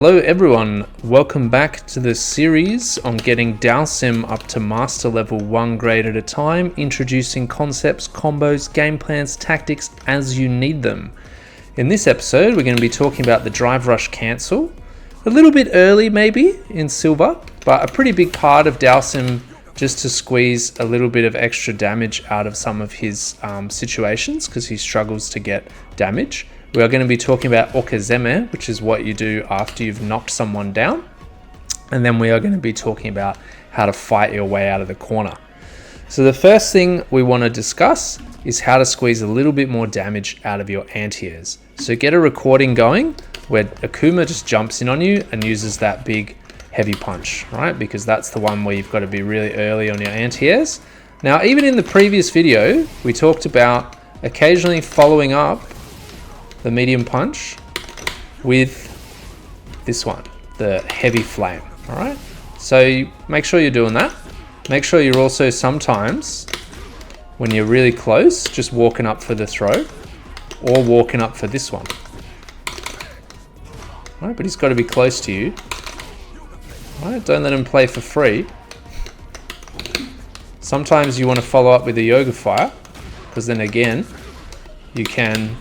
Hello everyone, welcome back to the series on getting Dhalsim up to master level 1 grade at a time, introducing concepts, combos, game plans, tactics as you need them. In this episode we're going to be talking about the drive rush cancel, a little bit early maybe in Silver, but a pretty big part of Dhalsim just to squeeze a little bit of extra damage out of some of his situations because he struggles to get damage. We are going to be talking about Okizeme, which is what you do after you've knocked someone down. And then we are going to be talking about how to fight your way out of the corner. So the first thing we want to discuss is how to squeeze a little bit more damage out of your anti-airs. So get a recording going where Akuma just jumps in on you and uses that big heavy punch, right? Because that's the one where you've got to be really early on your anti-airs. Now, even in the previous video, we talked about occasionally following up the medium punch with this one, the heavy flame. All right, so make sure you're doing that. Make sure you're also sometimes, when you're really close, just walking up for the throw or walking up for this one. All right, but he's got to be close to you. All right, don't let him play for free. Sometimes you want to follow up with a yoga fire, because then again you can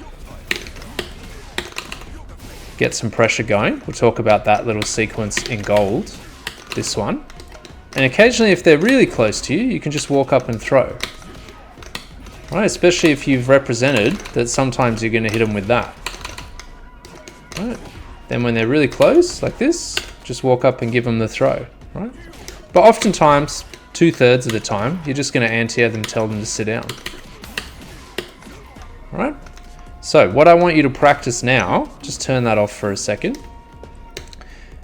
get some pressure going. We'll talk about that little sequence in gold, this one. And occasionally if they're really close to you, you can just walk up and throw. Right, especially if you've represented that sometimes you're going to hit them with that. Right. Then when they're really close, like this, just walk up and give them the throw. Right. But oftentimes, 2/3 of the time, you're just going to anti-air them, tell them to sit down. All right. So what I want you to practice now, just turn that off for a second,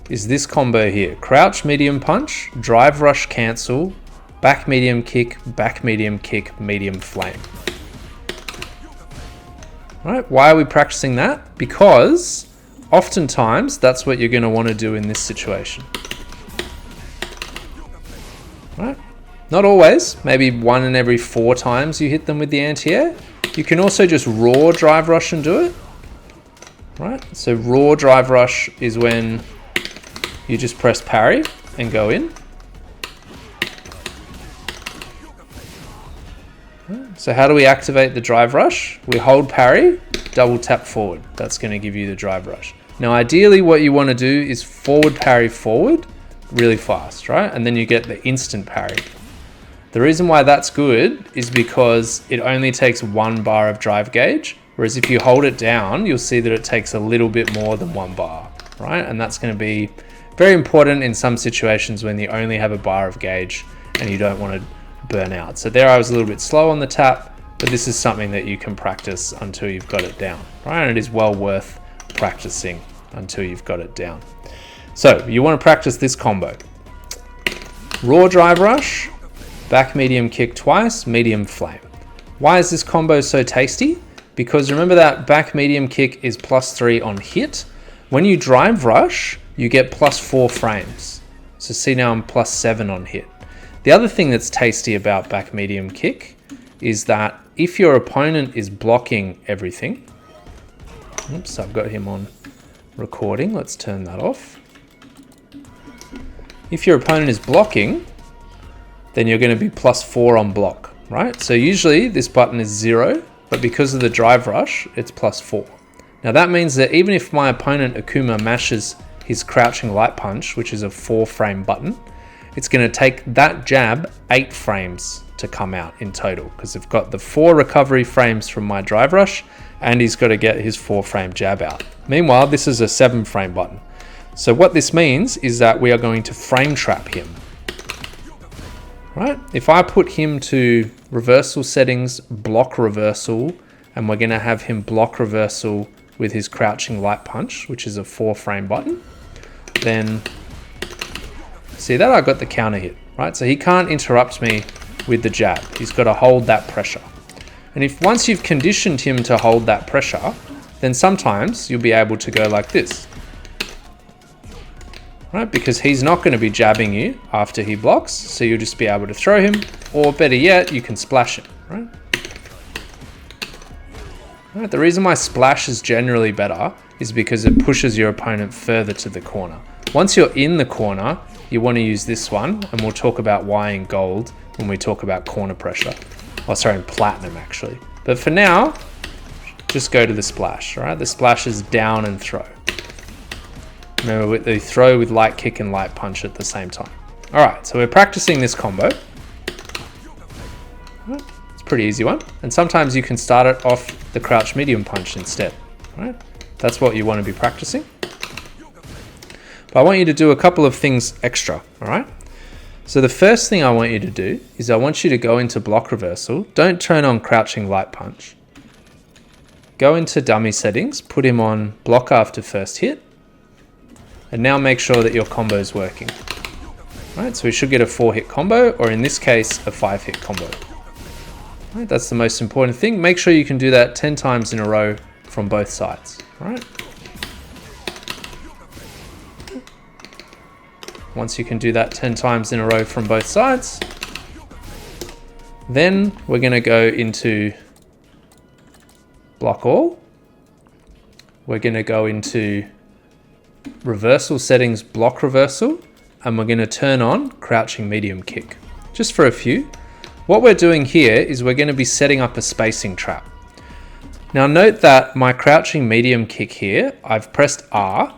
is this combo here. Crouch medium punch, drive rush cancel, back medium kick, medium flame. All right, why are we practicing that? Because oftentimes that's what you're going to want to do in this situation. All right? Not always, maybe 1 in every 4 times you hit them with the anti-air. You can also just raw drive rush and do it, right? So raw drive rush is when you just press parry and go in. So how do we activate the drive rush? We hold parry, double tap forward. That's going to give you the drive rush. Now ideally what you want to do is forward parry forward really fast, right? And then you get the instant parry. The reason why that's good is because it only takes 1 bar of drive gauge, whereas if you hold it down, you'll see that it takes a little bit more than 1 bar, right? And that's going to be very important in some situations when you only have a bar of gauge and you don't want to burn out. So there I was a little bit slow on the tap, but this is something that you can practice until you've got it down, right? And it is well worth practicing until you've got it down. So you want to practice this combo. Raw drive rush, back medium kick twice, medium flame. Why is this combo so tasty? Because remember that back medium kick is +3 on hit. When you drive rush, you get +4 frames. So see now I'm +7 on hit. The other thing that's tasty about back medium kick is that if your opponent is blocking everything, oops, I've got him on recording, let's turn that off. If your opponent is blocking, then you're going to be +4 on block, right? So usually this button is 0, but because of the drive rush, it's +4. Now that means that even if my opponent Akuma mashes his crouching light punch, which is a 4-frame button, it's going to take that jab 8 frames to come out in total, because I've got the 4 recovery frames from my drive rush, and he's got to get his 4-frame jab out. Meanwhile, this is a 7-frame button. So what this means is that we are going to frame trap him. Right? If I put him to reversal settings, block reversal, and we're going to have him block reversal with his crouching light punch, which is a 4-frame button, then see that I got the counter hit, right? So he can't interrupt me with the jab. He's got to hold that pressure. And if once you've conditioned him to hold that pressure, then sometimes you'll be able to go like this. Right, because he's not going to be jabbing you after he blocks, so you'll just be able to throw him, or better yet, you can splash him, right? Right, the reason why splash is generally better is because it pushes your opponent further to the corner. Once you're in the corner, you want to use this one, and we'll talk about why in gold when we talk about corner pressure. Oh, sorry, in platinum actually. But for now, just go to the splash, all right? The splash is down and throw. Remember, they throw with light kick and light punch at the same time. All right, so we're practicing this combo. It's a pretty easy one. And sometimes you can start it off the crouch medium punch instead, all right? That's what you want to be practicing. But I want you to do a couple of things extra, all right? So the first thing I want you to do is I want you to go into block reversal. Don't turn on crouching light punch. Go into dummy settings, put him on block after first hit, and now make sure that your combo is working. All right, so we should get a 4-hit combo, or in this case, a 5-hit combo. All right, that's the most important thing. Make sure you can do that 10 times in a row from both sides. All right. Once you can do that 10 times in a row from both sides, then we're going to go into block all. We're going to go into reversal settings, block reversal, and we're going to turn on crouching medium kick. Just for a few. What we're doing here is we're going to be setting up a spacing trap. Now note that my crouching medium kick here, I've pressed R,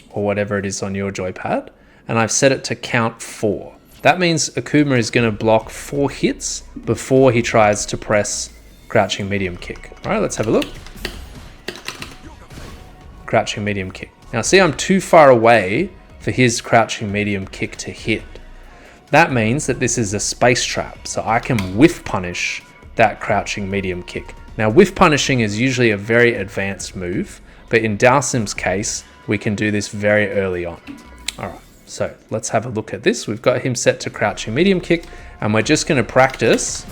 or whatever it is on your joypad, and I've set it to count 4. That means Okizeme is going to block 4 hits before he tries to press crouching medium kick. All right, let's have a look. Crouching medium kick. Now see, I'm too far away for his crouching medium kick to hit. That means that this is a space trap, so I can whiff punish that crouching medium kick. Now whiff punishing is usually a very advanced move, but in Dhalsim's case, we can do this very early on. All right. So let's have a look at this. We've got him set to crouching medium kick, and we're just going to practice.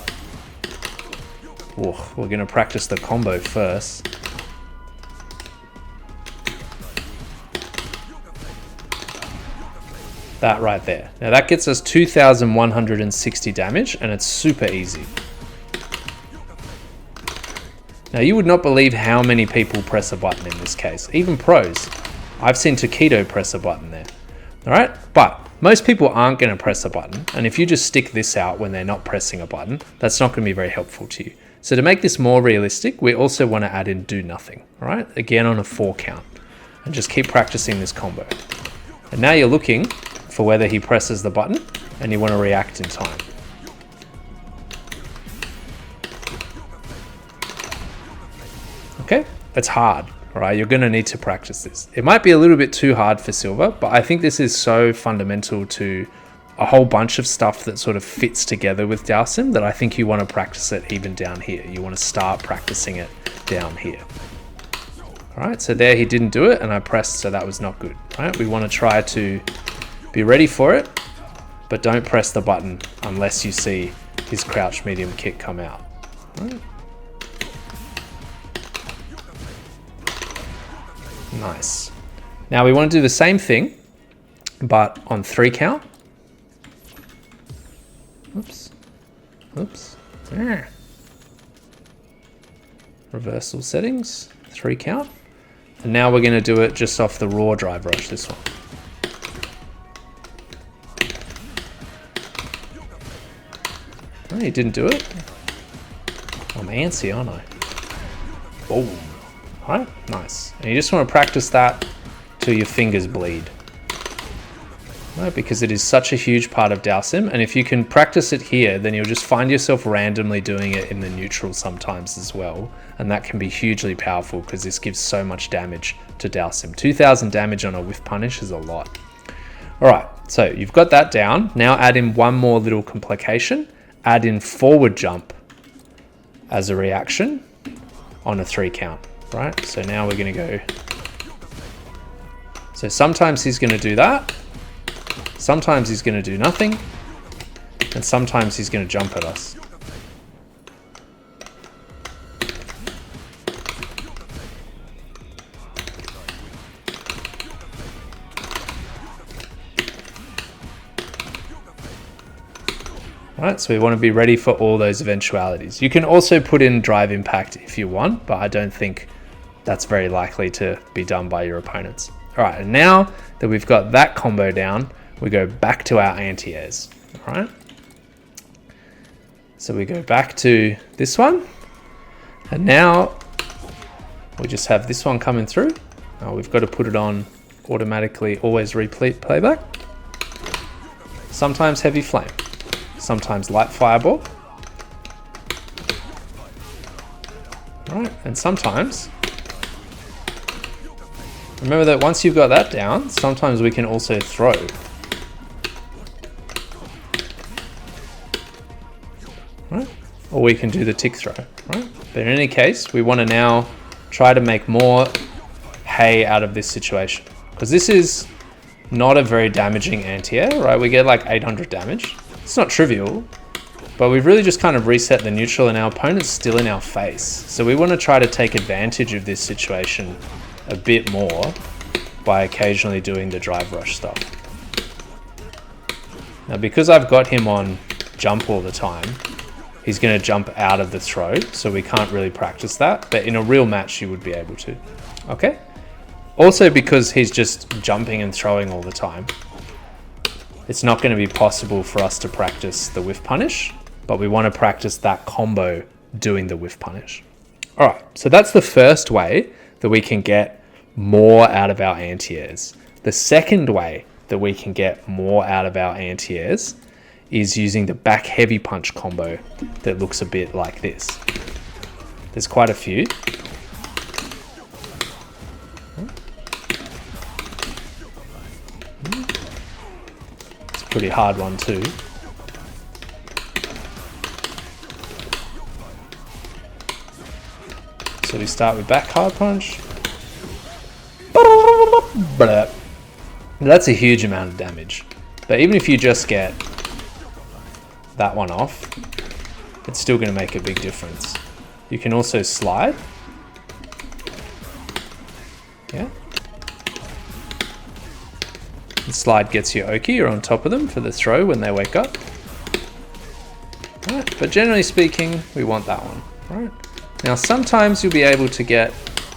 Oh, we're going to practice the combo first. That right there. Now that gets us 2,160 damage, and it's super easy. Now you would not believe how many people press a button in this case, even pros. I've seen Taquito press a button there. All right, but most people aren't going to press a button, and if you just stick this out when they're not pressing a button, that's not going to be very helpful to you. So to make this more realistic, we also want to add in do nothing, all right? Again on a 4 count, and just keep practicing this combo. And now you're looking for whether he presses the button, and you want to react in time. Okay, it's hard. All right, you're going to need to practice this. It might be a little bit too hard for Silver, but I think this is so fundamental to a whole bunch of stuff that sort of fits together with Dhalsim that I think you want to practice it even down here. You want to start practicing it down here. All right, so there he didn't do it, and I pressed, so that was not good. All right, we want to try to be ready for it, but don't press the button unless you see his crouch medium kick come out. All right. Nice. Now we want to do the same thing, but on 3 count. Oops. Oops. Reversal settings, 3 count. And now we're going to do it just off the raw drive rush, this one. Oh, he didn't do it. I'm antsy, aren't I? Oh. Right, nice. And you just want to practice that till your fingers bleed. Right, because it is such a huge part of Dhalsim, and if you can practice it here, then you'll just find yourself randomly doing it in the neutral sometimes as well, and that can be hugely powerful because this gives so much damage to Dhalsim. 2,000 damage on a whiff punish is a lot. All right, so you've got that down. Now add in one more little complication. Add in forward jump as a reaction on a 3 count. Right, so now we're going to go. So sometimes he's going to do that. Sometimes he's going to do nothing. And sometimes he's going to jump at us. Right, so we want to be ready for all those eventualities. You can also put in drive impact if you want, but I don't think that's very likely to be done by your opponents. All right, and now that we've got that combo down, we go back to our anti-airs. All right. So we go back to this one, and now we just have this one coming through. We've got to put it on automatically, always repeat playback. Sometimes heavy flame, sometimes light fireball. All right, and sometimes, remember that once you've got that down, sometimes we can also throw. Right? Or we can do the tick throw, right? But in any case, we want to now try to make more hay out of this situation, because this is not a very damaging anti-air, right? We get like 800 damage. It's not trivial, but we've really just kind of reset the neutral and our opponent's still in our face. So we want to try to take advantage of this situation a bit more by occasionally doing the drive rush stuff. Now, because I've got him on jump all the time, he's going to jump out of the throw, so we can't really practice that. But in a real match, you would be able to. Okay? Also, because he's just jumping and throwing all the time, it's not going to be possible for us to practice the whiff punish, but we want to practice that combo doing the whiff punish. All right, so that's the first way that we can get more out of our anti-airs. The second way that we can get more out of our anti-airs is using the back heavy punch combo that looks a bit like this. There's quite a few. It's a pretty hard one too. So we start with back hard punch. That's a huge amount of damage. But even if you just get that one off, it's still going to make a big difference. You can also slide. Yeah. The slide gets you Oki, you're on top of them for the throw when they wake up. Right, but generally speaking, we want that one. Right. Now sometimes you'll be able to get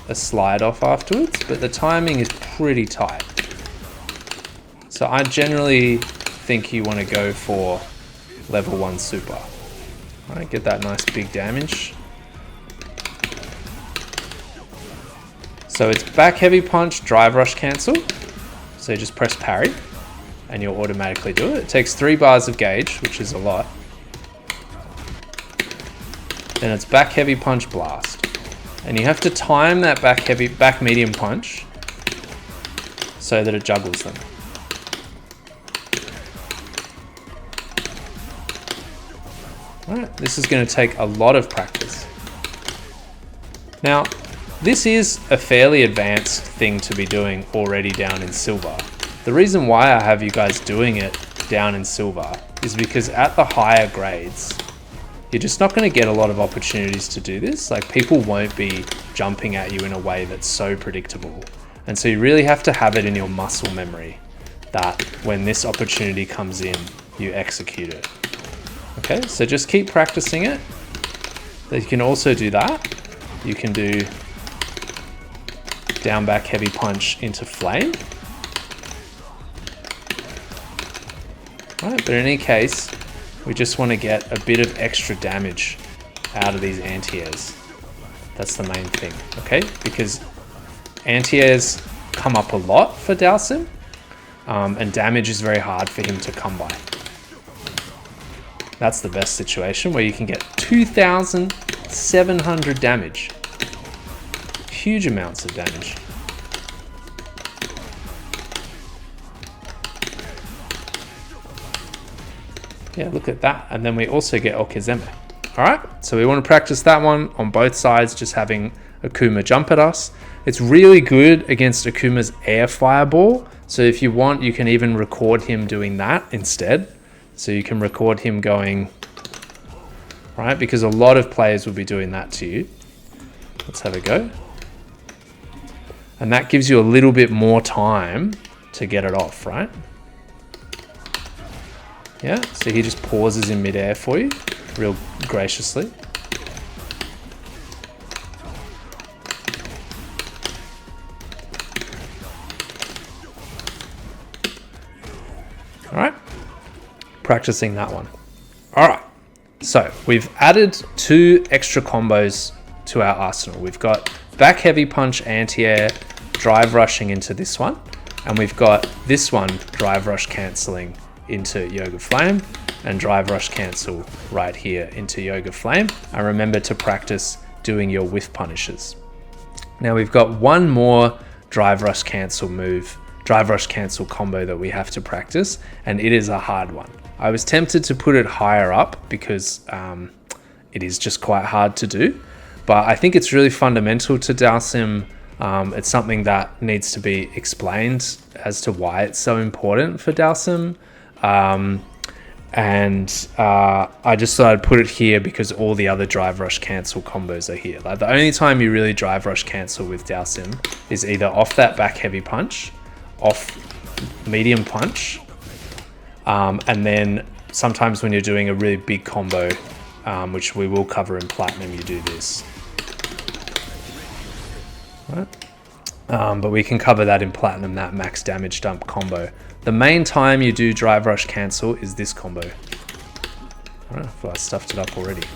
a slide off afterwards, but the timing is pretty tight. So I generally think you want to go for level 1 super. All right, get that nice big damage. So it's back heavy punch, drive rush cancel. So just press parry and you'll automatically do it. It takes 3 bars of gauge, which is a lot. Then it's back heavy punch blast. And you have to time that back medium punch so that it juggles them. Alright, this is going to take a lot of practice. Now, this is a fairly advanced thing to be doing already down in silver. The reason why I have you guys doing it down in silver is because at the higher grades, you're just not going to get a lot of opportunities to do this. Like, people won't be jumping at you in a way that's so predictable. And so you really have to have it in your muscle memory that when this opportunity comes in, you execute it. Okay, so just keep practicing it. You can also do that. You can do down back heavy punch into flame. Right, but in any case, we just want to get a bit of extra damage out of these anti-airs. That's the main thing, okay? Because anti-airs come up a lot for Dhalsim, and damage is very hard for him to come by. That's the best situation where you can get 2,700 damage. Huge amounts of damage. Yeah, look at that. And then we also get Okizeme. All right, so we want to practice that one on both sides, just having Akuma jump at us. It's really good against Akuma's air fireball. So if you want, you can even record him doing that instead. So you can record him going, right? Because a lot of players will be doing that to you. Let's have a go. And that gives you a little bit more time to get it off, right? Yeah, so he just pauses in midair for you, real graciously. All right, practicing that one. All right, so we've added 2 extra combos to our arsenal. We've got back heavy punch, anti-air, drive rushing into this one. And we've got this one, drive rush cancelling into Yoga Flame, and drive rush cancel right here into Yoga Flame. And remember to practice doing your whiff punishes. Now we've got one more drive rush cancel combo that we have to practice, and it is a hard one. I was tempted to put it higher up because it is just quite hard to do, but I think it's really fundamental to Dhalsim. It's something that needs to be explained as to why it's so important for Dhalsim. I just thought I'd put it here because all the other drive rush cancel combos are here. Like the only time you really drive rush cancel with Dhalsim is either off that back heavy punch, off medium punch, and then sometimes when you're doing a really big combo, which we will cover in Platinum, you do this. Right. But we can cover that in Platinum, that max damage dump combo. The main time you do drive rush cancel is this combo. All right, I thought I stuffed it up already.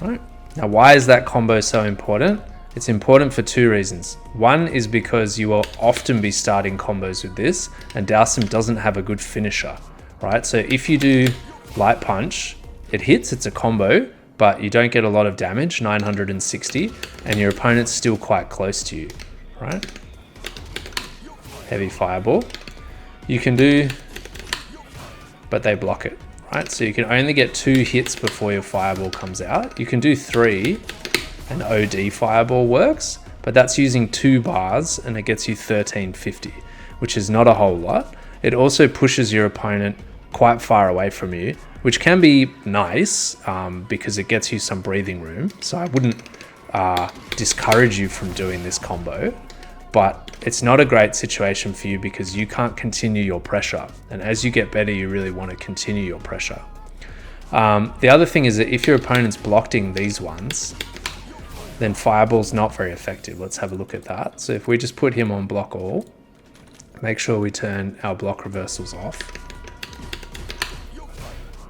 All right. Now, why is that combo so important? It's important for 2 reasons. One is because you will often be starting combos with this, and Dhalsim doesn't have a good finisher, right? So if you do light punch, it hits, it's a combo, but you don't get a lot of damage, 960, and your opponent's still quite close to you, right? Heavy fireball. You can do, but they block it, right? So you can only get 2 hits before your fireball comes out. You can do 3, and OD fireball works, but that's using 2 bars, and it gets you 1350, which is not a whole lot. It also pushes your opponent quite far away from you, which can be nice because it gets you some breathing room. So I wouldn't discourage you from doing this combo, but it's not a great situation for you because you can't continue your pressure. And as you get better, you really want to continue your pressure. The other thing is that if your opponent's blocking these ones, then fireball's not very effective. Let's have a look at that. So if we just put him on block all, make sure we turn our block reversals off.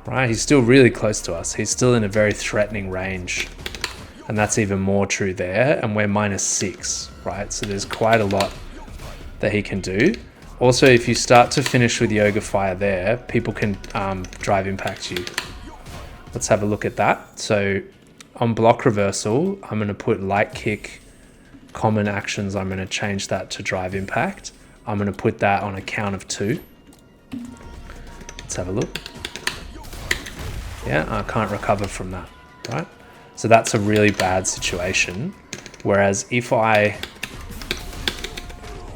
Right, he's still really close to us. He's still in a very threatening range. And that's even more true there. And we're -6, right? So there's quite a lot that he can do. Also, if you start to finish with Yoga Fire there, people can drive impact you. Let's have a look at that. So on block reversal, I'm going to put light kick, common actions. I'm going to change that to drive impact. I'm going to put that on a count of 2. Let's have a look. Yeah, I can't recover from that, right? So that's a really bad situation. Whereas if I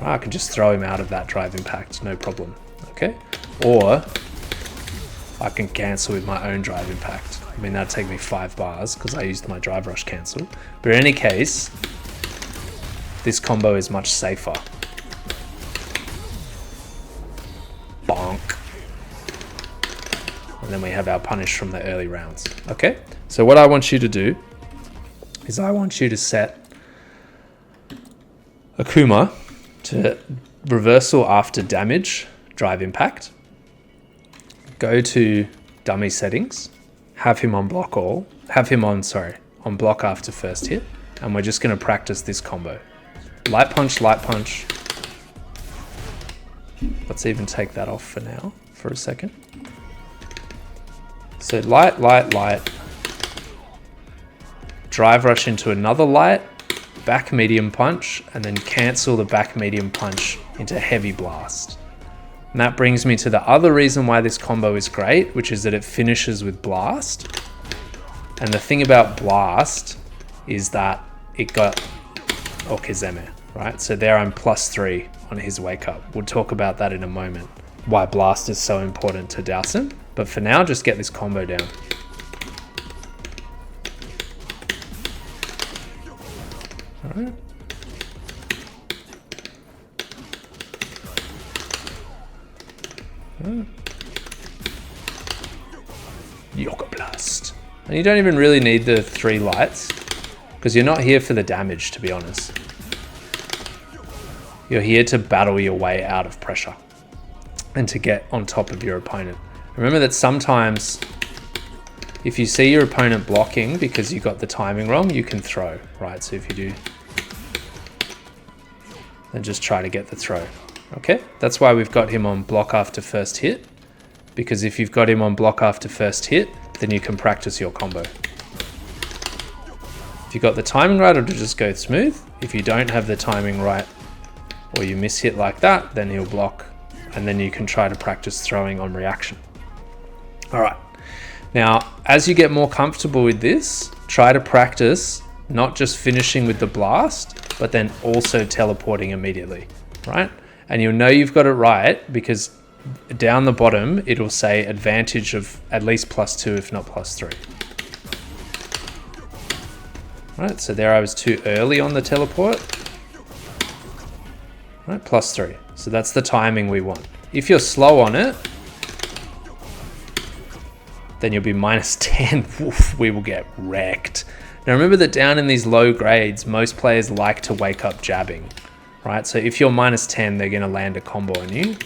can just throw him out of that drive impact, no problem, okay? Or I can cancel with my own drive impact. I mean, that'd take me 5 bars because I used my drive rush cancel. But in any case, this combo is much safer. Bonk. And then we have our punish from the early rounds. Okay, so what I want you to do is I want you to set Akuma to reversal after damage, drive impact. Go to dummy settings, have him on block all, on block after first hit, and we're just going to practice this combo. Light punch, light punch. Let's even take that off for now, for a second. So light, light, light, drive rush into another light, back medium punch, and then cancel the back medium punch into heavy blast. And that brings me to the other reason why this combo is great, which is that it finishes with blast. And the thing about blast is that it got Okizeme, right? So there I'm +3 on his wake up. We'll talk about that in a moment, why blast is so important to Dhalsim. But for now, just get this combo down. All right. Yoga Blast. And you don't even really need the 3 lights because you're not here for the damage, to be honest. You're here to battle your way out of pressure. and to get on top of your opponent. Remember that sometimes if you see your opponent blocking because you got the timing wrong, you can throw, right? So if you do, then just try to get the throw. Okay, that's why we've got him on block after first hit, because if you've got him on block after first hit, then you can practice your combo. If you got the timing right, it'll just go smooth. If you don't have the timing right, or you miss hit like that, then he'll block, and then you can try to practice throwing on reaction. All right. Now, as you get more comfortable with this, try to practice not just finishing with the blast, but then also teleporting immediately, right? And you'll know you've got it right because down the bottom, it'll say advantage of at least +2, if not +3. Right, so there I was too early on the teleport. Right, +3. So that's the timing we want. If you're slow on it, then you'll be -10. Oof, we will get wrecked. Now remember that down in these low grades, most players like to wake up jabbing, right? So if you're -10, they're gonna land a combo on you.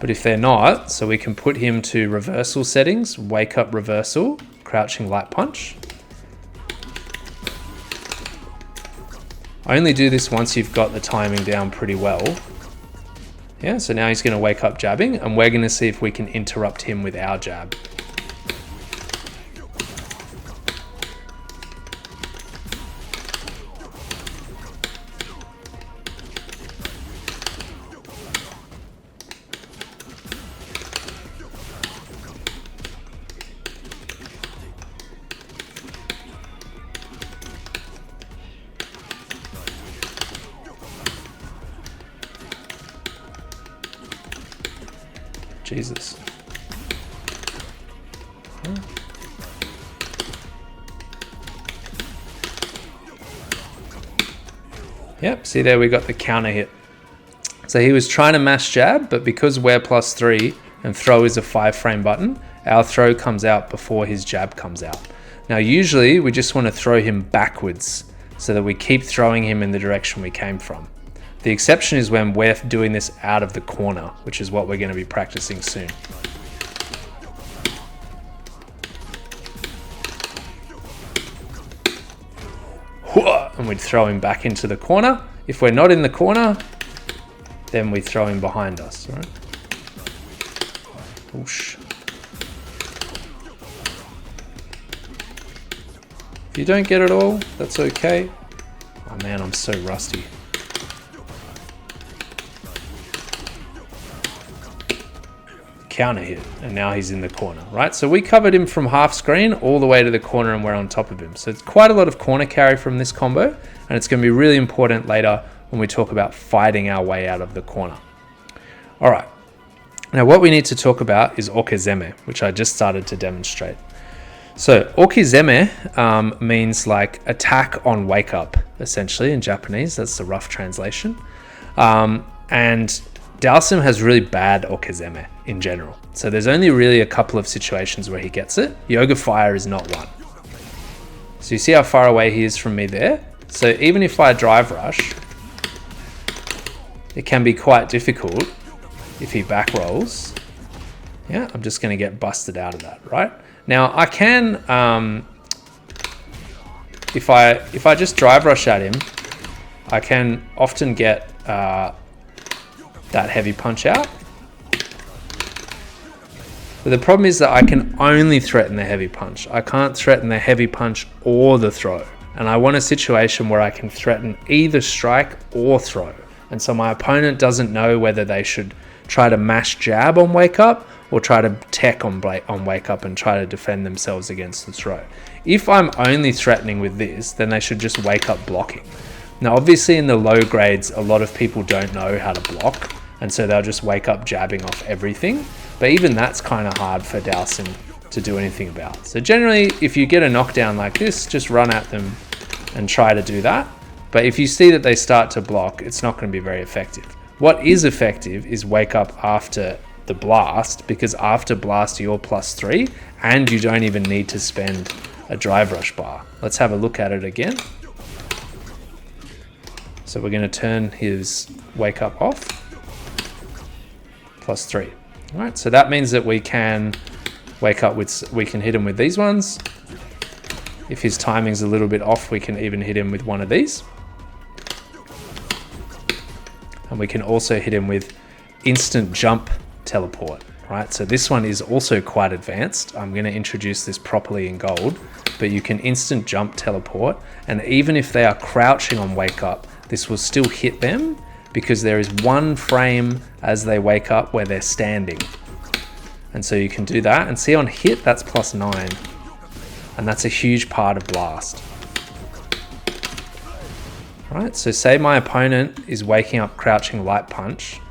But if they're not, so we can put him to reversal settings, wake up reversal, crouching light punch. Only do this once you've got the timing down pretty well. Yeah, so now he's gonna wake up jabbing, and we're gonna see if we can interrupt him with our jab. Jesus. Yep, see there we got the counter hit. So he was trying to mash jab, but because we're +3 and throw is a 5-frame button, our throw comes out before his jab comes out. Now usually we just want to throw him backwards so that we keep throwing him in the direction we came from. The exception is when we're doing this out of the corner, which is what we're going to be practicing soon. And we'd throw him back into the corner. If we're not in the corner, then we throw him behind us, right? Whoosh. If you don't get it all, that's okay. Oh man, I'm so rusty. Counter hit, and now he's in the corner, right? So we covered him from half screen all the way to the corner, and we're on top of him. So it's quite a lot of corner carry from this combo, and it's going to be really important later when we talk about fighting our way out of the corner. All right, now what we need to talk about is Okizeme, which I just started to demonstrate. So Okizeme means like attack on wake up, essentially in Japanese. That's the rough translation. And Dhalsim has really bad Okizeme in general. So there's only really a couple of situations where he gets it. Yoga Fire is not one. So you see how far away he is from me there? So even if I drive rush, it can be quite difficult if he back rolls. Yeah, I'm just gonna get busted out of that, right? Now I can, if I just drive rush at him, I can often get that heavy punch out. But the problem is that I can only threaten the heavy punch. I can't threaten the heavy punch or the throw. And I want a situation where I can threaten either strike or throw. And so my opponent doesn't know whether they should try to mash jab on wake up or try to tech on wake up and try to defend themselves against the throw. If I'm only threatening with this, then they should just wake up blocking. Now, obviously in the low grades, a lot of people don't know how to block, and so they'll just wake up jabbing off everything. But even that's kind of hard for Dhalsim to do anything about. So generally, if you get a knockdown like this, just run at them and try to do that. But if you see that they start to block, it's not going to be very effective. What is effective is wake up after the blast, because after blast you're +3 and you don't even need to spend a drive rush bar. Let's have a look at it again. So we're going to turn his wake up off. +3. All right, so that means that we can we can hit him with these ones. If his timing's a little bit off, we can even hit him with one of these. And we can also hit him with instant jump teleport, right? So this one is also quite advanced. I'm going to introduce this properly in gold, but you can instant jump teleport. And even if they are crouching on wake up, this will still hit them because there is one frame as they wake up where they're standing. And so you can do that and see on hit, that's +9. And that's a huge part of blast. Right, so say my opponent is waking up crouching light punch.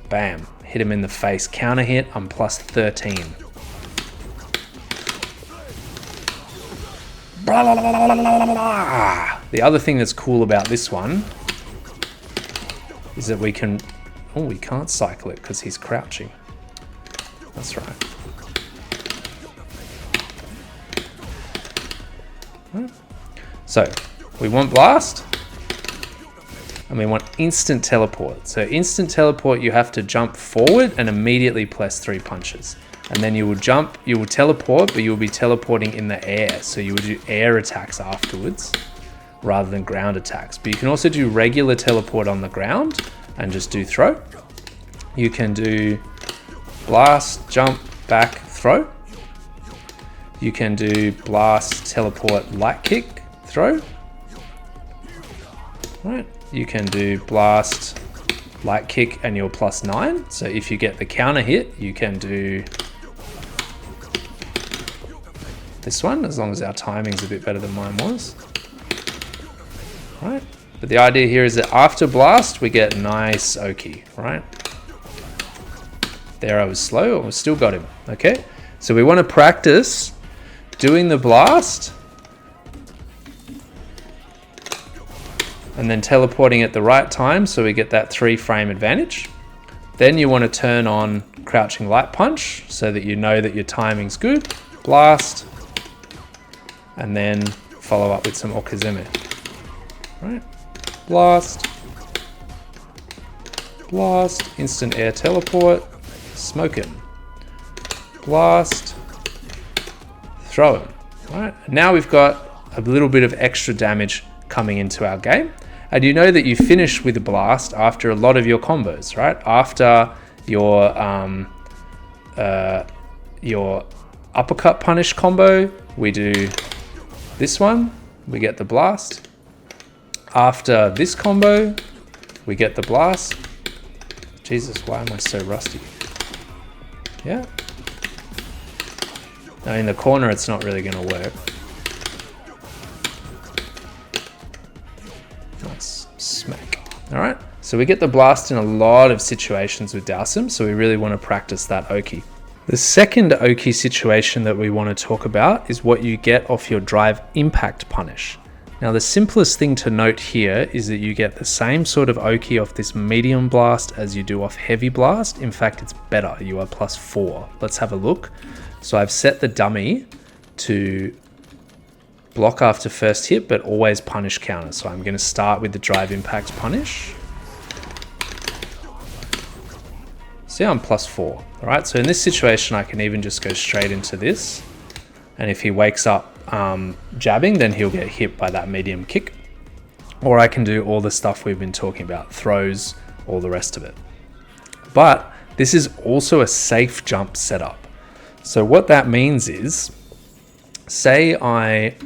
Bam, hit him in the face. Counter hit, I'm +13. The other thing that's cool about this one is that we can, oh, we can't cycle it because he's crouching. That's right. So we want blast and we want instant teleport. So instant teleport, you have to jump forward and immediately press 3 punches. And then you will jump, you will teleport, but you will be teleporting in the air. So you will do air attacks afterwards rather than ground attacks. But you can also do regular teleport on the ground and just do throw. You can do blast, jump, back, throw. You can do blast, teleport, light kick, throw. Right. You can do blast, light kick, and you're +9. So if you get the counter hit, you can do this one, as long as our timing's a bit better than mine was. Right. But the idea here is that after blast, we get nice Oki, right? There I was slow, I still got him. Okay. So we want to practice doing the blast and then teleporting at the right time so we get that 3-frame advantage. Then you want to turn on crouching light punch so that you know that your timing's good. Blast, and then follow up with some Okizeme. Right? Blast, blast, instant air teleport, smoke him. Blast, throw him. Right? Now we've got a little bit of extra damage coming into our game. And you know that you finish with a blast after a lot of your combos, right? After your uppercut punish combo, we do this one, we get the blast. After this combo, we get the blast. Jesus, why am I so rusty? Yeah. Now in the corner, it's not really going to work. Nice. Smack. All right. So we get the blast in a lot of situations with Dhalsim, so we really want to practice that Oki. The second Oki situation that we want to talk about is what you get off your drive impact punish. Now the simplest thing to note here is that you get the same sort of Oki off this medium blast as you do off heavy blast. In fact, it's better. You are +4. Let's have a look. So I've set the dummy to block after first hit, but always punish counter. So I'm going to start with the drive impact punish. See, I'm +4. All right, so in this situation, I can even just go straight into this. And if he wakes up jabbing, then he'll get hit by that medium kick. Or I can do all the stuff we've been talking about, throws, all the rest of it. But this is also a safe jump setup. So what that means is, say I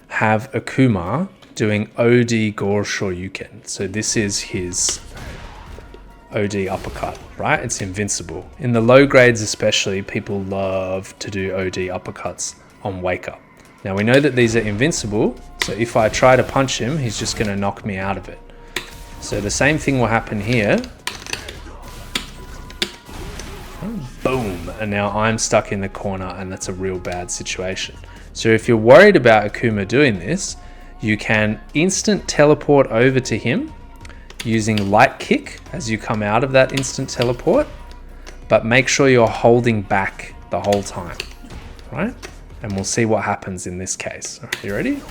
have Akuma doing OD Gore Shoryuken. So this is his OD uppercut, right? It's invincible. In the low grades especially, people love to do OD uppercuts on wake up. Now we know that these are invincible, so if I try to punch him, he's just going to knock me out of it. So the same thing will happen here. Boom, and now I'm stuck in the corner, and that's a real bad situation. So if you're worried about Akuma doing this, you can instant teleport over to him using light kick as you come out of that instant teleport, but make sure you're holding back the whole time, right? And we'll see what happens in this case. All right, you ready?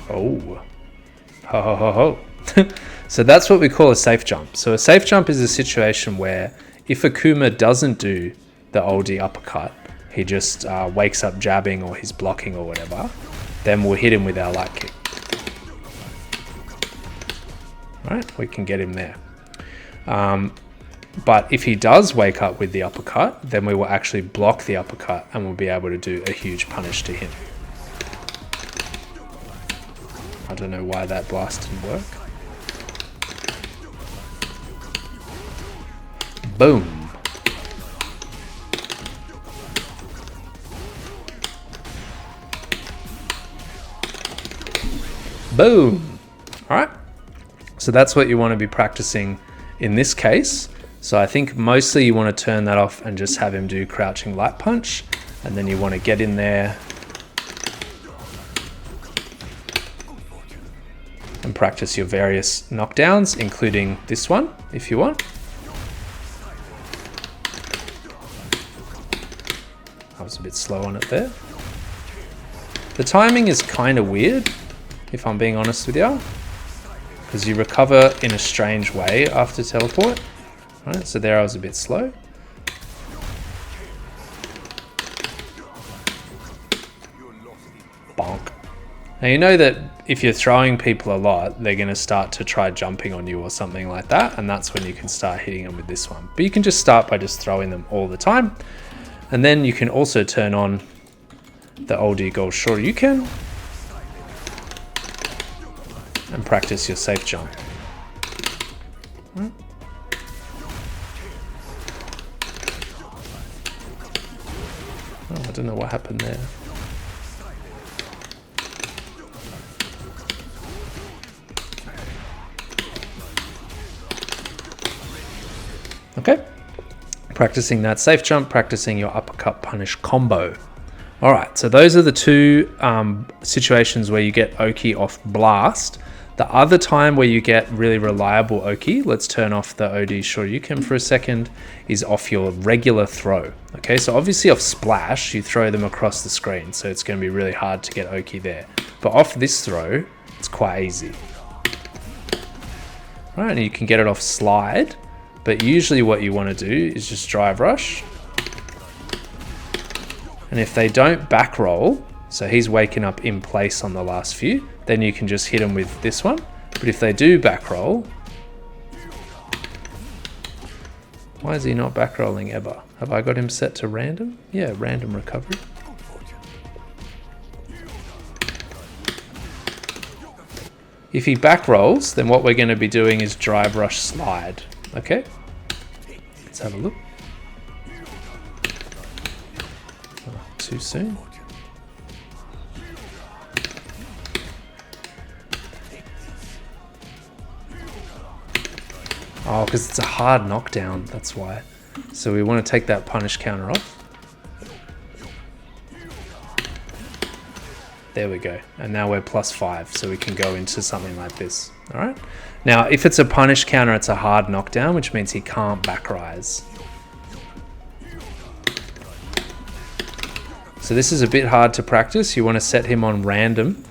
Oh, Ho ho ho ho. So that's what we call a safe jump. So a safe jump is a situation where if Akuma doesn't do the oldie uppercut, he just wakes up jabbing or he's blocking or whatever, then we'll hit him with our light kick. Right, we can get him there. But if he does wake up with the uppercut, then we will actually block the uppercut and we'll be able to do a huge punish to him. I don't know why that blast didn't work. Boom. Boom. All right. So that's what you want to be practicing in this case. So I think mostly you want to turn that off and just have him do crouching light punch. And then you want to get in there and practice your various knockdowns, including this one, if you want. I was a bit slow on it there. The timing is kind of weird, if I'm being honest with you, because you recover in a strange way after teleport. Right, so there I was a bit slow. Bonk. Now you know that if you're throwing people a lot, they're going to start to try jumping on you or something like that, and that's when you can start hitting them with this one. But you can just start by just throwing them all the time, and then you can also turn on the oldie goal shoryuken and practice your safe jump. Right. Oh, I don't know what happened there. Okay, practicing that safe jump, practicing your uppercut punish combo. All right, so those are the two situations where you get Oki off blast. The other time where you get really reliable Oki, let's turn off the OD Shoryuken for a second, is off your regular throw. Okay, so obviously off splash, you throw them across the screen, so it's going to be really hard to get Oki there. But off this throw, it's quite easy. All right, and you can get it off slide, but usually what you want to do is just drive rush. And if they don't back roll, so he's waking up in place on the last few, then you can just hit him with this one. But if they do back roll, why is he not back rolling ever? Have I got him set to random? Yeah, random recovery. If he back rolls, then what we're going to be doing is drive rush slide. Okay, let's have a look. Oh, too soon. Oh, because it's a hard knockdown, that's why. So we want to take that punish counter off. There we go. And now we're +5, so we can go into something like this. All right. Now, if it's a punish counter, it's a hard knockdown, which means he can't back rise. So this is a bit hard to practice. You want to set him on random.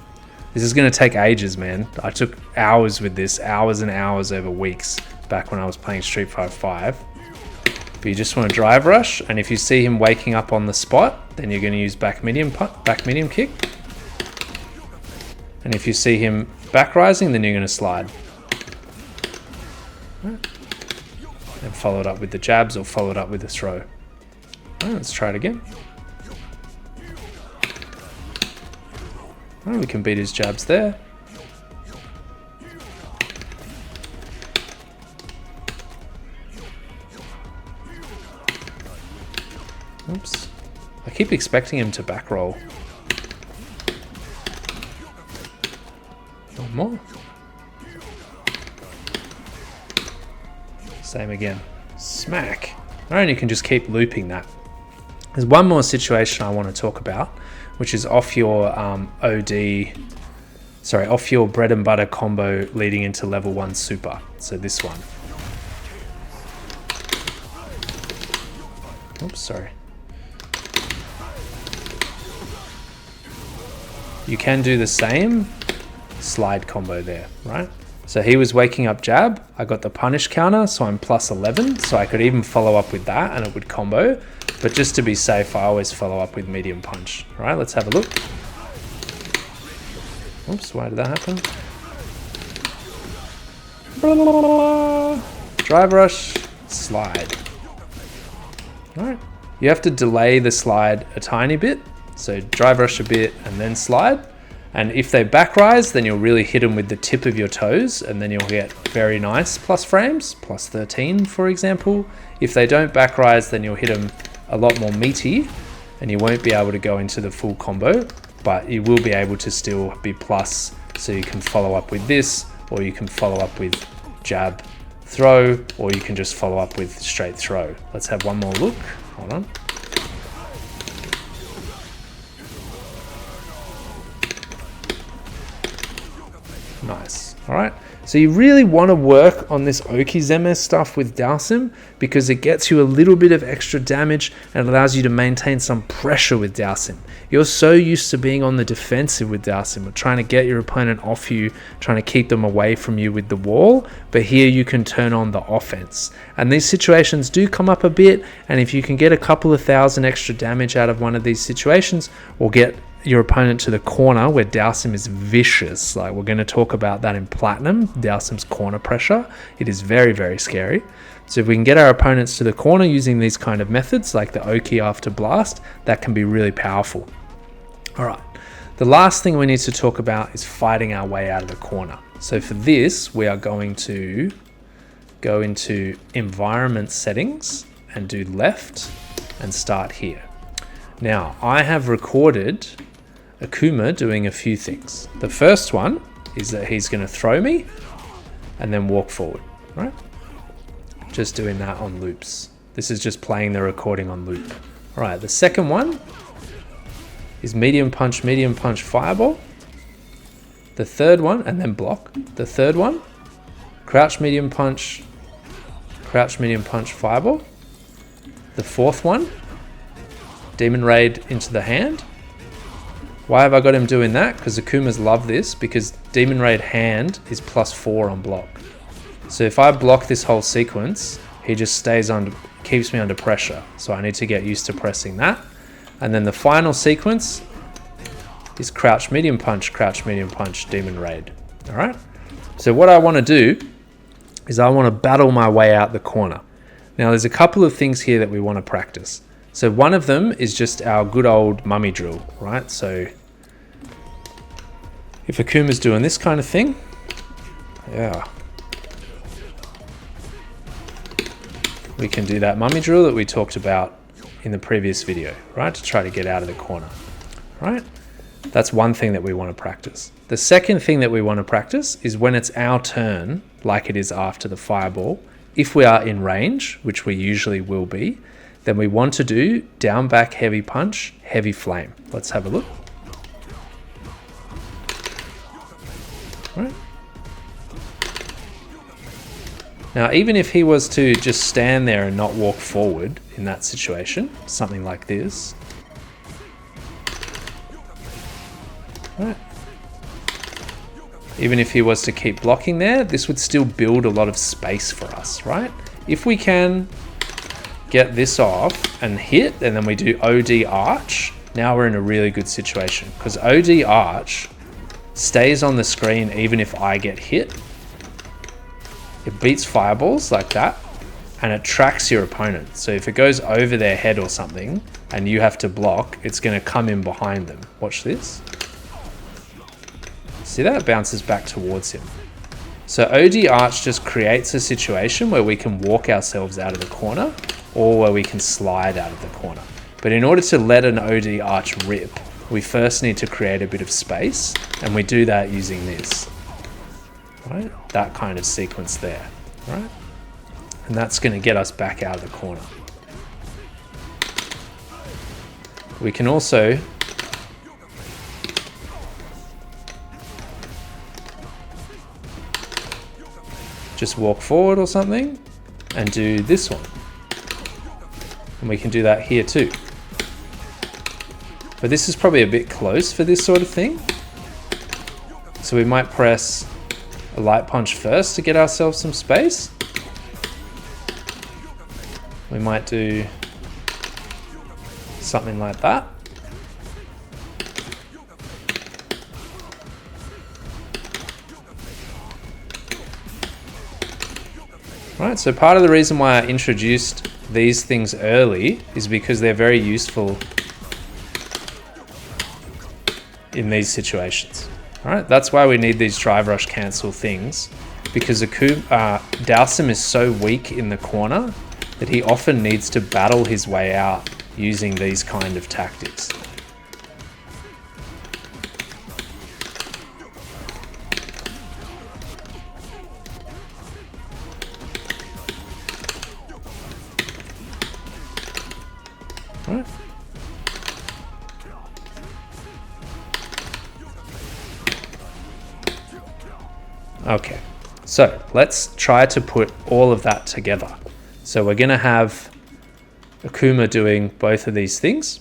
This is going to take ages, man. I took hours with this, hours and hours over weeks back when I was playing Street Fighter 5. But you just want to drive rush, and if you see him waking up on the spot, then you're going to use back medium kick. And if you see him back rising, then you're going to slide. Right. And follow it up with the jabs or follow it up with the throw. Right, let's try it again. Right, we can beat his jabs there. Oops. I keep expecting him to back roll. One more. Same again. Smack. Alright, you can just keep looping that. There's one more situation I want to talk about, which is off your off your bread and butter combo leading into level 1 super. So this one. Oops, sorry. You can do the same. slide combo there, right? So he was waking up jab, I got the punish counter, so I'm plus 11, so I could even follow up with that and it would combo. But just to be safe, I always follow up with medium punch. All right, let's have a look. Oops, why did that happen? Drive rush, slide. All right, you have to delay the slide a tiny bit. So drive rush a bit and then slide. And if they back rise, then you'll really hit them with the tip of your toes and then you'll get very nice plus frames, plus 13, for example. If they don't back rise, then you'll hit them a lot more meaty and you won't be able to go into the full combo, but you will be able to still be plus. So you can follow up with this, or you can follow up with jab, throw, or you can just follow up with straight throw. Let's have one more look. Hold on. Nice. All right. So you really want to work on this Okizeme stuff with Dhalsim because it gets you a little bit of extra damage and allows you to maintain some pressure with Dhalsim. You're so used to being on the defensive with Dhalsim, or trying to get your opponent off you, trying to keep them away from you with the wall, but here you can turn on the offense. And these situations do come up a bit, and if you can get a couple of thousand extra damage out of one of these situations, or get your opponent to the corner where Dhalsim is vicious. Like, we're going to talk about that in Platinum, Dhalsim's corner pressure. It is very, very scary. So if we can get our opponents to the corner using these kind of methods, like the Oki after blast, that can be really powerful. All right. The last thing we need to talk about is fighting our way out of the corner. So for this, we are going to go into environment settings and do left and start here. Now, I have recorded Akuma doing a few things. The first one is that he's going to throw me and then walk forward, right? Just doing that on loops. This is just playing the recording on loop. All right, the second one is medium punch, fireball. The third one, and then block. The third one, crouch, medium punch, fireball. The fourth one, Demon Raid into the hand. Why have I got him doing that? Because Akumas love this, because Demon Raid hand is +4 on block. So if I block this whole sequence, he just keeps me under pressure. So I need to get used to pressing that. And then the final sequence is crouch, medium punch, Demon Raid. All right. So what I want to do is I want to battle my way out the corner. Now there's a couple of things here that we want to practice. So one of them is just our good old mummy drill, right? So if Akuma's doing this kind of thing, yeah, we can do that mummy drill that we talked about in the previous video, right? To try to get out of the corner, right? That's one thing that we want to practice. The second thing that we want to practice is when it's our turn, like it is after the fireball, if we are in range, which we usually will be, then we want to do down back heavy punch, heavy flame. Let's have a look. All right. Now, even if he was to just stand there and not walk forward in that situation, something like this. All right. Even if he was to keep blocking there, this would still build a lot of space for us, right? If we can get this off and hit, and then we do OD arch, now we're in a really good situation, because OD arch stays on the screen even if I get hit. It beats fireballs like that, and it tracks your opponent. So if it goes over their head or something and you have to block, it's going to come in behind them. Watch this. See that? It bounces back towards him. So OD arch just creates a situation where we can walk ourselves out of the corner, or where we can slide out of the corner. But in order to let an OD arch rip, we first need to create a bit of space, and we do that using this, right? That kind of sequence there, right? And that's going to get us back out of the corner. We can also just walk forward or something and do this one. And we can do that here too. But this is probably a bit close for this sort of thing. So we might press a light punch first to get ourselves some space. We might do something like that. Right, so part of the reason why I introduced these things early is because they're very useful in these situations. All right, that's why we need these drive rush cancel things, because Dhalsim is so weak in the corner that he often needs to battle his way out using these kind of tactics. All right. Okay, so let's try to put all of that together. So we're going to have Akuma doing both of these things,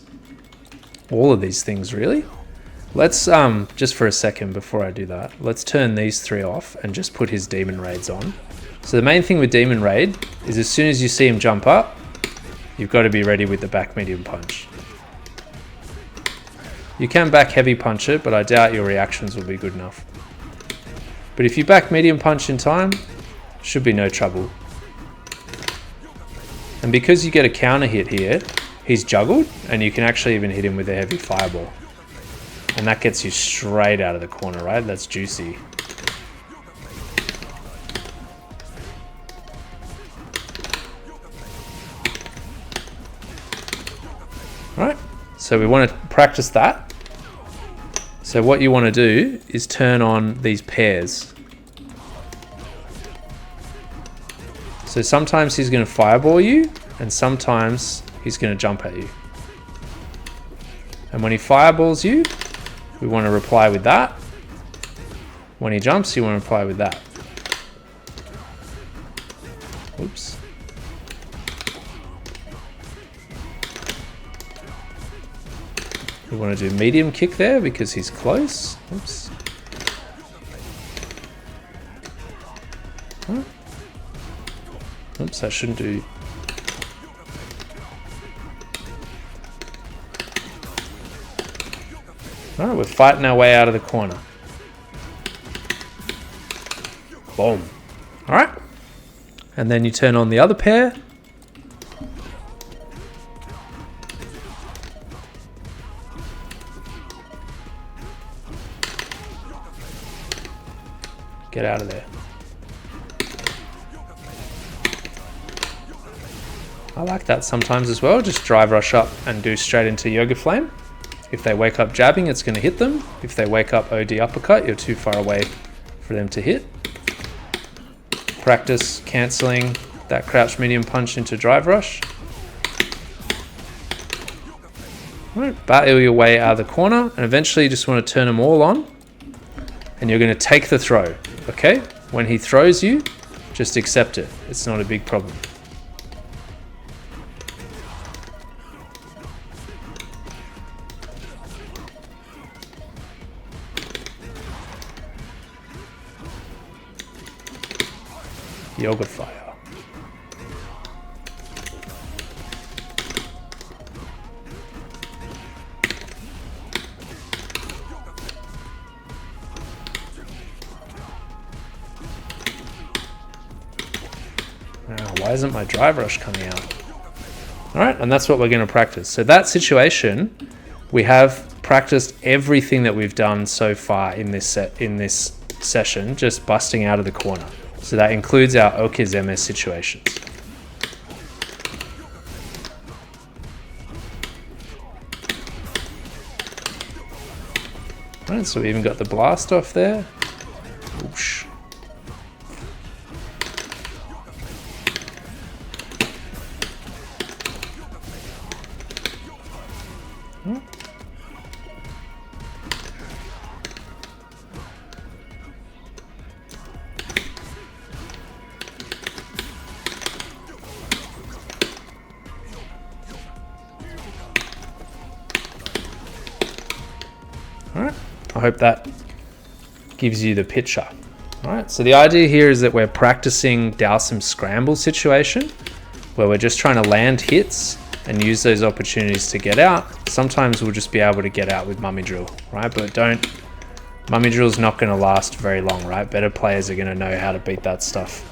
all of these things really. Let's just for a second before I do that, let's turn these three off and just put his demon raids on. So the main thing with demon raid is as soon as you see him jump up, you've got to be ready with the back medium punch. You can back heavy punch it, but I doubt your reactions will be good enough. But if you back medium punch in time, should be no trouble. And because you get a counter hit here, he's juggled, and you can actually even hit him with a heavy fireball. And that gets you straight out of the corner, right? That's juicy. Right, so we want to practice that. So what you want to do is turn on these pairs. So sometimes he's going to fireball you, and sometimes he's going to jump at you. And when he fireballs you, we want to reply with that. When he jumps, you want to reply with that. Oops. We want to do medium kick there because he's close. Oops. Huh? Oops, I shouldn't do. Alright, we're fighting our way out of the corner. Boom. Alright. And then you turn on the other pair. Get out of there. I like that sometimes as well. Just drive rush up and do straight into Yoga Flame. If they wake up jabbing, it's going to hit them. If they wake up OD uppercut, you're too far away for them to hit. Practice cancelling that crouch medium punch into drive rush. Right, battle your way out of the corner, and eventually you just want to turn them all on. And you're going to take the throw, okay? When he throws you, just accept it. It's not a big problem. Yoga fire. Why isn't my drive rush coming out? All right, and that's what we're going to practice. So that situation, we have practiced everything that we've done so far in this session, just busting out of the corner. So that includes our Okizeme situations. All right, so we even got the blast off there. Oosh. All right, I hope that gives you the picture. All right, so the idea here is that we're practicing Dhalsim's scramble situation, where we're just trying to land hits and use those opportunities to get out. Sometimes we'll just be able to get out with Mummy Drill, right? But Mummy Drill's not going to last very long, right? Better players are going to know how to beat that stuff.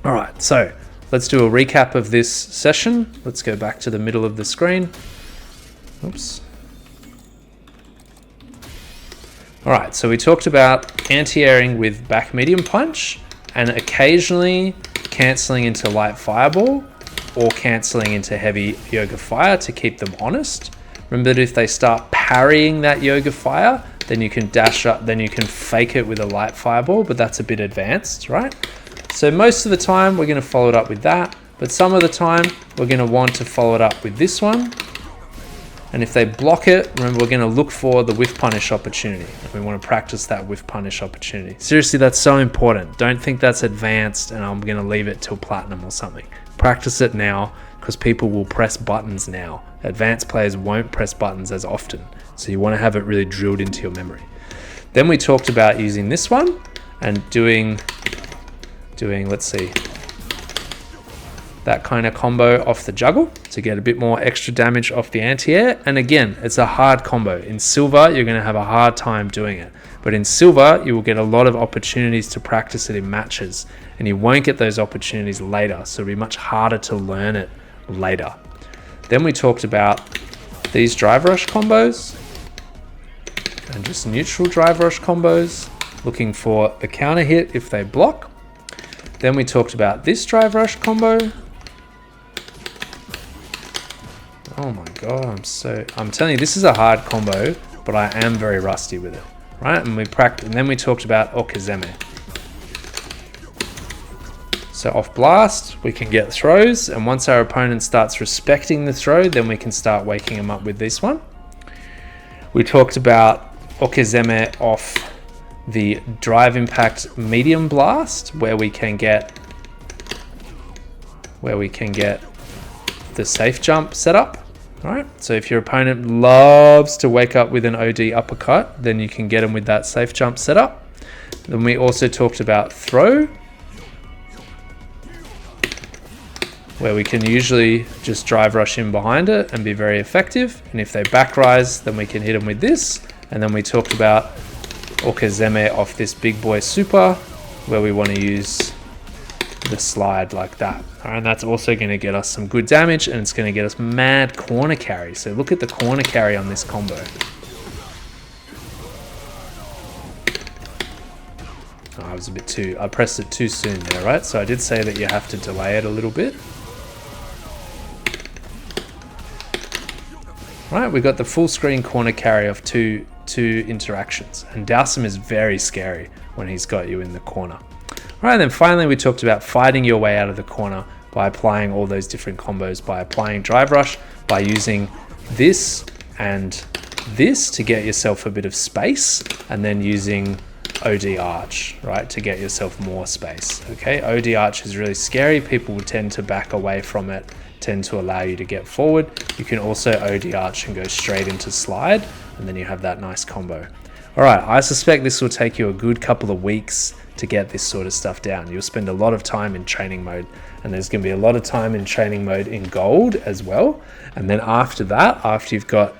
All right, so let's do a recap of this session. Let's go back to the middle of the screen. Oops. All right, so we talked about anti-airing with back medium punch and occasionally cancelling into light fireball or cancelling into heavy yoga fire to keep them honest. Remember that if they start parrying that yoga fire, then you can dash up, then you can fake it with a light fireball, but that's a bit advanced, right? So most of the time we're going to follow it up with that, but some of the time we're going to want to follow it up with this one. And if they block it, remember we're going to look for the whiff punish opportunity. And we want to practice that whiff punish opportunity. Seriously, that's so important. Don't think that's advanced and I'm going to leave it till platinum or something. Practice it now because people will press buttons now. Advanced players won't press buttons as often. So you want to have it really drilled into your memory. Then we talked about using this one and doing, let's see, that kind of combo off the juggle to get a bit more extra damage off the anti-air. And again, it's a hard combo. In silver, you're going to have a hard time doing it. But in silver, you will get a lot of opportunities to practice it in matches. And you won't get those opportunities later. So it'll be much harder to learn it later. Then we talked about these drive rush combos and just neutral drive rush combos, looking for the counter hit if they block. Then we talked about this drive rush combo. Oh my God, I'm telling you, this is a hard combo, but I am very rusty with it, right? And then we talked about Okizeme. So off blast, we can get throws, and once our opponent starts respecting the throw, then we can start waking them up with this one. We talked about Okizeme off the drive impact medium blast, where we can get the safe jump set up. All right, so if your opponent loves to wake up with an OD uppercut, then you can get them with that safe jump set up. Then we also talked about throw, where we can usually just drive rush in behind it and be very effective. And if they back rise, then we can hit them with this. And then we talked about Okizeme off this big boy super, where we want to use the slide like that. All right, and that's also going to get us some good damage, and it's going to get us mad corner carry. So look at the corner carry on this combo. Oh, I pressed it too soon there, right? So I did say that you have to delay it a little bit. Right, we've got the full screen corner carry of two interactions, and Dhalsim is very scary when he's got you in the corner. All right, and then finally we talked about fighting your way out of the corner by applying all those different combos, by applying drive rush, by using this and this to get yourself a bit of space, and then using OD arch, right, to get yourself more space. Okay, OD arch is really scary. People will tend to back away from it, tend to allow you to get forward. You can also OD arch and go straight into slide, and then you have that nice combo. All right, I suspect this will take you a good couple of weeks to get this sort of stuff down. You'll spend a lot of time in training mode, and there's going to be a lot of time in training mode in gold as well. And then after that, after you've got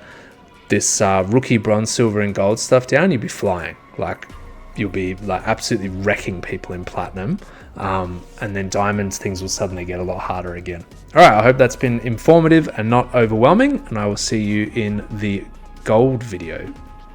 this rookie bronze, silver, and gold stuff down, you'll be flying. Like, you'll be like absolutely wrecking people in platinum. And then diamonds, things will suddenly get a lot harder again. All right, I hope that's been informative and not overwhelming, and I will see you in the gold video.